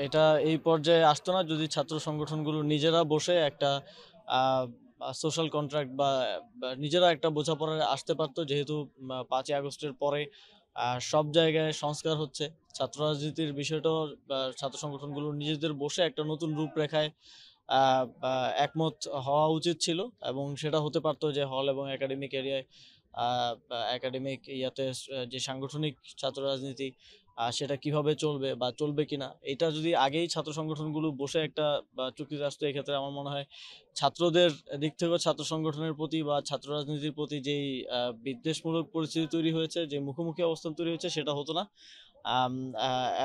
এটা এই পর্যায়ে আসতো না যদি ছাত্র সংগঠনগুলো নিজেরা বসে একটা সোশ্যাল কন্ট্রাক্ট বা নিজেরা একটা বোঝাপড়ায় আসতে পারতো। যেহেতু ৫ই আগস্টের পরে সব জায়গায় সংস্কার হচ্ছে, ছাত্র রাজনীতির বিষয়টাও ছাত্র সংগঠনগুলো নিজেদের বসে একটা নতুন রূপরেখায় বা একমত হওয়া উচিত ছিল, এবং সেটা হতে পারতো যে হল এবং একাডেমিক এরিয়ায় একাডেমিক ইয়াতে যে সাংগঠনিক ছাত্র রাজনীতি সেটা কিভাবে চলবে বা চলবে কিনা, এটা যদি আগেই ছাত্র সংগঠনগুলো বসে একটা চুক্তিতে আসতো, এক্ষেত্রে আমার মনে হয় ছাত্রদের দিক থেকেও ছাত্র সংগঠনের প্রতি বা ছাত্র রাজনীতির প্রতি যেই বিদ্বেষমূলক পরিস্থিতি তৈরি হয়েছে, যে মুখোমুখি অবস্থান তৈরি হয়েছে, সেটা হতো না। আম,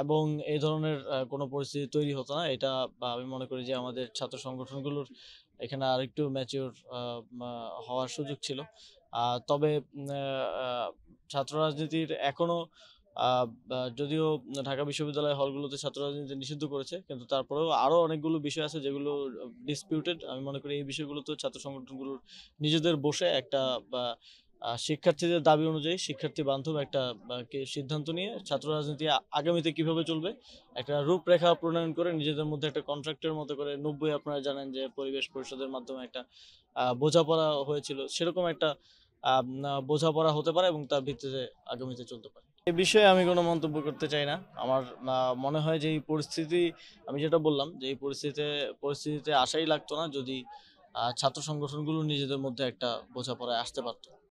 এবং এই ধরনের কোনো পরিস্থিতি তৈরি হতো না। এটা আমি মনে করি যে আমাদের ছাত্র সংগঠনগুলোর এখানে আরেকটু ম্যাচিওর হওয়ার সুযোগ ছিল। তবে ছাত্র রাজনীতির এখনো যদিও ঢাকা বিশ্ববিদ্যালয় হলগুলোতে ছাত্র রাজনীতি নিষিদ্ধ করেছে, কিন্তু তারপরেও আরো অনেকগুলো বিষয় আছে যেগুলো ডিসপিউটেড। আমি মনে করি এই বিষয়গুলোতে ছাত্র সংগঠনগুলোর নিজেদের বসে একটা বা শিক্ষার্থীদের দাবি অনুযায়ী শিক্ষার্থী বান্ধব একটা সিদ্ধান্ত নিয়ে ছাত্র রাজনীতি আগামীতে কিভাবে চলবে একটা রূপরেখা প্রণয়ন করে নিজেদের মধ্যে একটা কন্ট্রাক্টের মতো করে, 90 আপনারা জানেন যে পরিবেশ পরিষদের মাধ্যমে একটা বোঝাপড়া হয়েছিল, সেরকম একটা বোঝাপড়া হতে পারে এবং তার ভিত্তিতে আগামীতে চলতে পারে। এই বিষয়ে আমি কোনো মন্তব্য করতে চাই না। আমার মনে হয় যে এই পরিস্থিতি, আমি যেটা বললাম যে এই পরিস্থিতিতে আসাই লাগতো না যদি ছাত্র সংগঠনগুলো নিজেদের মধ্যে একটা বোঝাপড়ায় আসতে পারতো।